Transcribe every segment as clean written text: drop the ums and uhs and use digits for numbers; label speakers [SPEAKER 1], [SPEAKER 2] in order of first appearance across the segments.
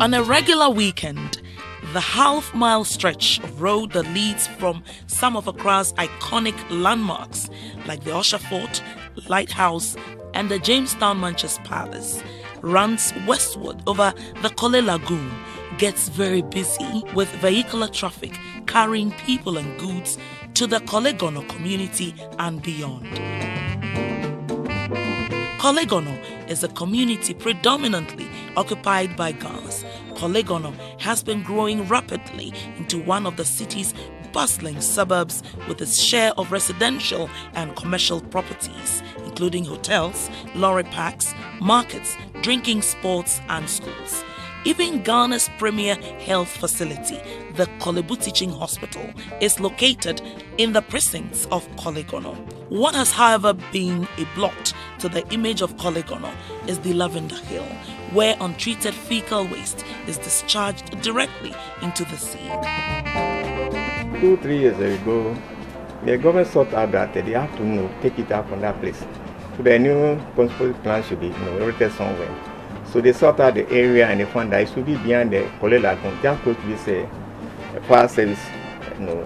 [SPEAKER 1] On a regular weekend, the half-mile stretch of road that leads from some of Accra's iconic landmarks like the Usher Fort, Lighthouse, and the Jamestown Manchester Palace runs westward over the Kole Lagoon, gets very busy with vehicular traffic carrying people and goods to the Kolegono community and beyond. Kolegono is a community predominantly occupied by Ghanaians. Kolegono has been growing rapidly into one of the city's bustling suburbs with its share of residential and commercial properties, including hotels, lorry parks, markets, drinking spots and schools. Even Ghana's premier health facility, the Kolebu Teaching Hospital, is located in the precincts of Kolegono. What has, however, been a blot to the image of Kolegono is the Lavender Hill, where untreated fecal waste is discharged directly into the sea.
[SPEAKER 2] 2-3 years ago, the government sought out that they have to take it out from that place. So the new municipal plan should be located somewhere. So they sought out the area and they found that it should be behind the Kole Lagoon, just close to this fire service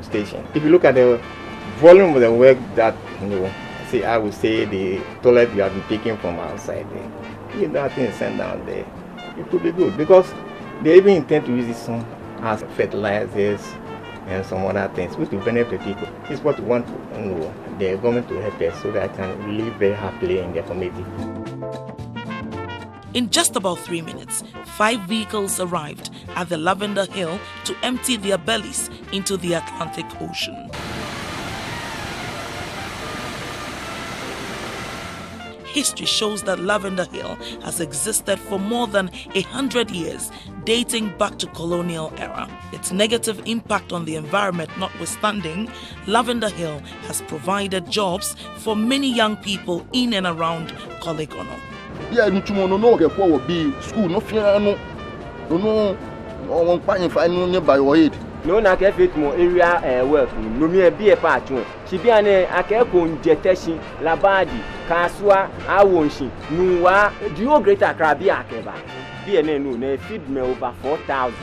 [SPEAKER 2] station. If you look at the volume of the work that I would say the toilet you have been taking from outside there, if that thing is sent down there, it could be good because they even intend to use this as fertilizers and some other things which will benefit people. This is what we want the government to help us so that I can live very happily in their community.
[SPEAKER 1] In just about 3 minutes, 5 vehicles arrived at the Lavender Hill to empty their bellies into the Atlantic Ocean. History shows that Lavender Hill has existed for more than 100 years, dating back to colonial era. Its negative impact on the environment notwithstanding, Lavender Hill has provided jobs for many young people in and around Kolegono.
[SPEAKER 3] Yeah, no be school, no fear, no by your head.
[SPEAKER 4] No, na ke fit mo area work no me be a part one. She be an akeko njeteshi labadi kaswa awonshi nuwa dio greater krabi akeba. Be no na feed me over 4,000.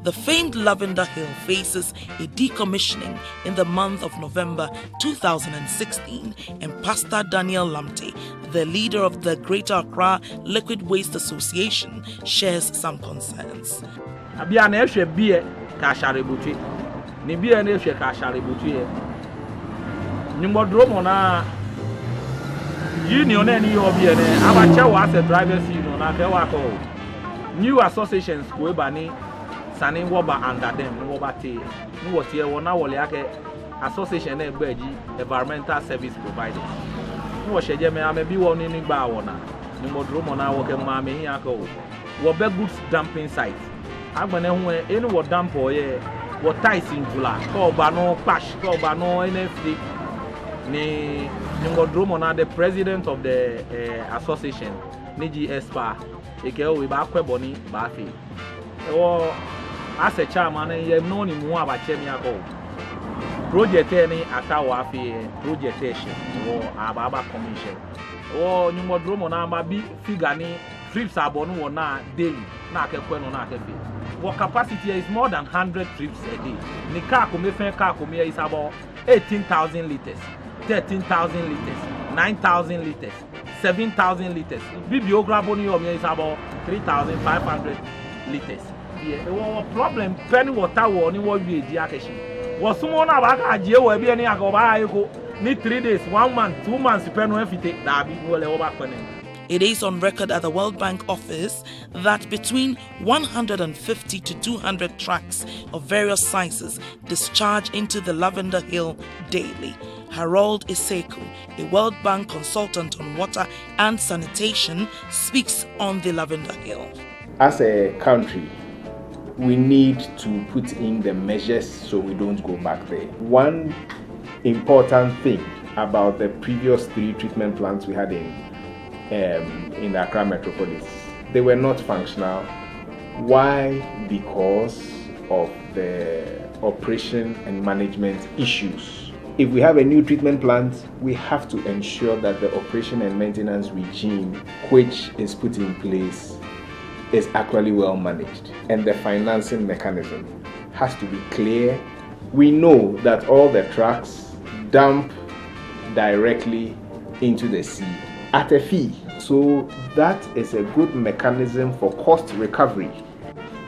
[SPEAKER 1] The famed Lavender Hill faces a decommissioning in the month of November 2016, and Pastor Daniel Lamte, the leader of the Greater Accra Liquid Waste Association, shares some concerns.
[SPEAKER 5] Abiana ehwe bie ka sharebutu. Ni bie na ehwe ka sharebutu e. Nyumodromo na union na ni obie ne abacha wa as a drivers union na ke wa ko. New associations ko eba ni Sani woba under them, no woba te, no what here, one hour like association environmental service providers. No was me, I may be one in Bawana, no more room on our work, mammy, here go. What big goods dumping site. I'm going to any what dump or yeah, what ties in July, call Bano, Pash, call Bano, NFT. Ni Nimodromona, the president of the association, Niji Espa, Eke, we back Boni, Bafi. Or as a chairman, you have known him more about Chemiago. Project any Atawafi, projection, or Ababa Commission. Or Numodromo Namabi, Figani, trips are born or na daily, Nakaqueno Nakabi. What capacity is more than 100 trips a day. Nikakume Kakumia is about 18,000 liters, 13,000 liters, 9,000 liters, 7,000 liters. Bibliograboni is about 3,500 liters. The problem penny water war ni what we diakeshi. Was someone about a year will be any ago need 3 days, 1 month, 2 months depending on if you take that big well over.
[SPEAKER 1] It is on record at the World Bank office that between 150 to 200 trucks of various sizes discharge into the Lavender Hill daily. Harold Iseku, a World Bank consultant on water and sanitation, speaks on the Lavender Hill.
[SPEAKER 6] As a country, we need to put in the measures so we don't go back there. One important thing about the previous 3 treatment plants we had in the Accra metropolis, they were not functional. Why? Because of the operation and management issues. If we have a new treatment plant, we have to ensure that the operation and maintenance regime which is put in place is actually well managed, and the financing mechanism has to be clear. We know that all the trucks dump directly into the sea at a fee, so that is a good mechanism for cost recovery.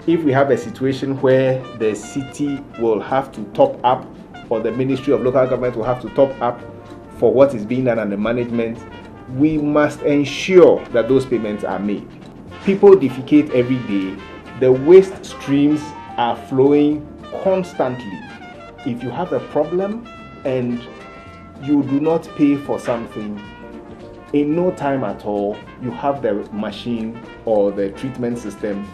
[SPEAKER 6] If we have a situation where the city will have to top up, or the Ministry of Local Government will have to top up for what is being done under management, we must ensure that those payments are made. People defecate every day. The waste streams are flowing constantly. If you have a problem and you do not pay for something, in no time at all, you have the machine or the treatment system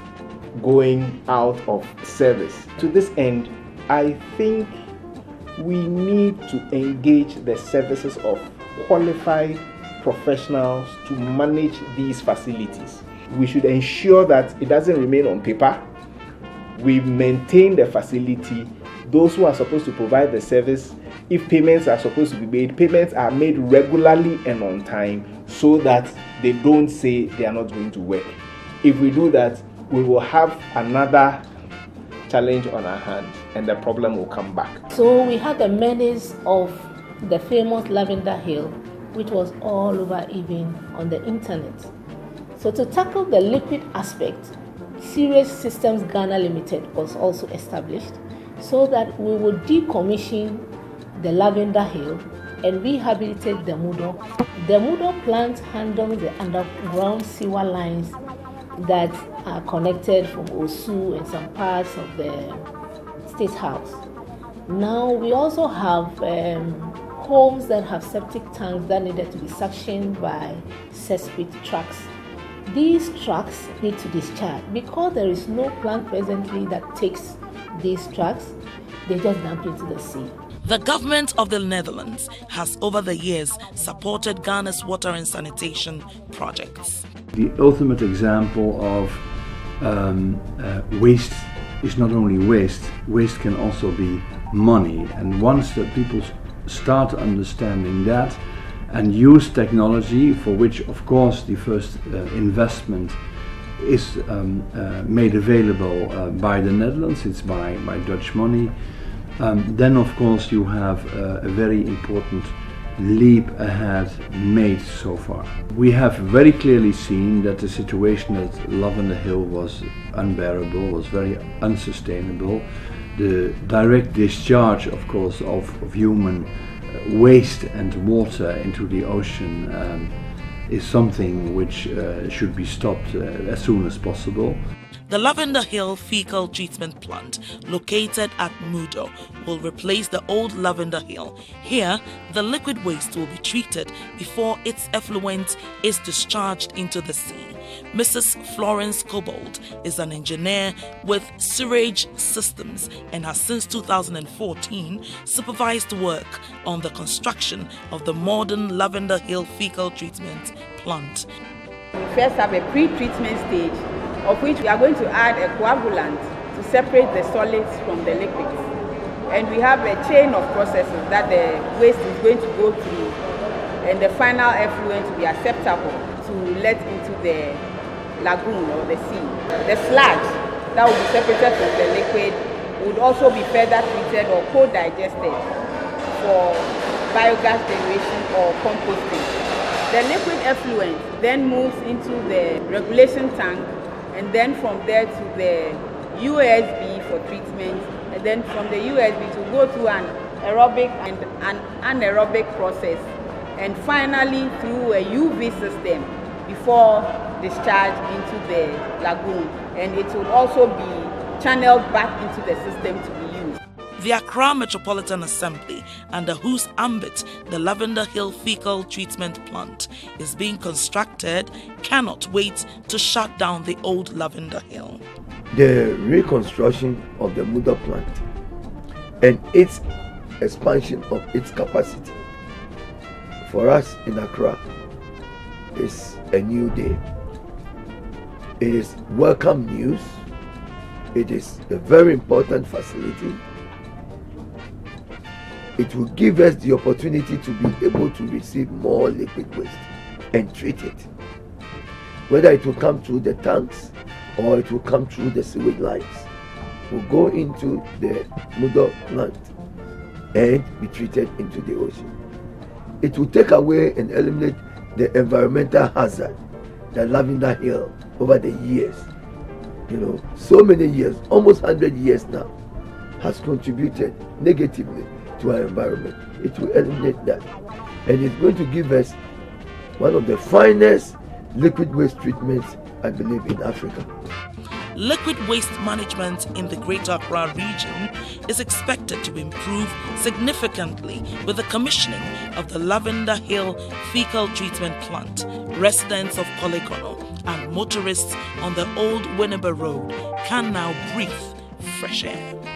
[SPEAKER 6] going out of service. To this end, I think we need to engage the services of qualified professionals to manage these facilities. We should ensure that it doesn't remain on paper. We maintain the facility. Those who are supposed to provide the service, if payments are supposed to be made, payments are made regularly and on time, so that they don't say they are not going to work. If we do that, we will have another challenge on our hands, and the problem will come back.
[SPEAKER 7] So we had the menace of the famous Lavender Hill, which was all over, even on the internet. So to tackle the liquid aspect, Sewerage Systems Ghana Limited was also established, so that we would decommission the Lavender Hill and rehabilitate the Mudo. The Mudo plant handles the underground sewer lines that are connected from Osu and some parts of the State House. Now we also have homes that have septic tanks that needed to be suctioned by cesspit trucks. These trucks need to discharge. Because there is no plant presently that takes these trucks, they just dump into the sea.
[SPEAKER 1] The government of the Netherlands has over the years supported Ghana's water and sanitation projects.
[SPEAKER 8] The ultimate example of waste is not only waste, waste can also be money. And once that people start understanding that and use technology, for which of course the first investment is made available by the Netherlands, it's by Dutch money, then of course you have a very important leap ahead made so far. We have very clearly seen that the situation at Lavender Hill was unbearable, was very unsustainable. The direct discharge, of course, of human waste and water into the ocean is something which should be stopped as soon as possible.
[SPEAKER 1] The Lavender Hill Faecal treatment plant, located at Mudo, will replace the old Lavender Hill. Here, the liquid waste will be treated before its effluent is discharged into the sea. Mrs. Florence Cobold is an engineer with Sewerage Systems and has since 2014 supervised work on the construction of the modern Lavender Hill Faecal treatment plant.
[SPEAKER 9] We first have a pre-treatment stage, of which we are going to add a coagulant to separate the solids from the liquids. And we have a chain of processes that the waste is going to go through, and the final effluent will be acceptable to let into the lagoon or the sea. The sludge that will be separated from the liquid would also be further treated or co-digested for biogas generation or composting. The liquid effluent then moves into the regulation tank, and then from there to the USB for treatment, and then from the USB to go through an aerobic and an anaerobic process, and finally through a UV system before discharge into the lagoon, and it will also be channeled back into the system to be used.
[SPEAKER 1] The Accra Metropolitan Assembly, under whose ambit the Lavender Hill Faecal treatment plant is being constructed, cannot wait to shut down the old Lavender Hill.
[SPEAKER 10] The reconstruction of the Muda plant and its expansion of its capacity for us in Accra is a new day. It is welcome news. It is a very important facility. It will give us the opportunity to be able to receive more liquid waste and treat it. Whether it will come through the tanks or it will come through the sewage lines, will go into the Mudo plant and be treated into the ocean. It will take away and eliminate the environmental hazard that Lavender Hill over the years, so many years, almost 100 years now, has contributed negatively to our environment. It will eliminate that. And it's going to give us one of the finest liquid waste treatments, I believe, in Africa.
[SPEAKER 1] Liquid waste management in the Greater Accra region is expected to improve significantly with the commissioning of the Lavender Hill Faecal treatment plant. Residents of Polygonal and motorists on the old Winneba Road can now breathe fresh air.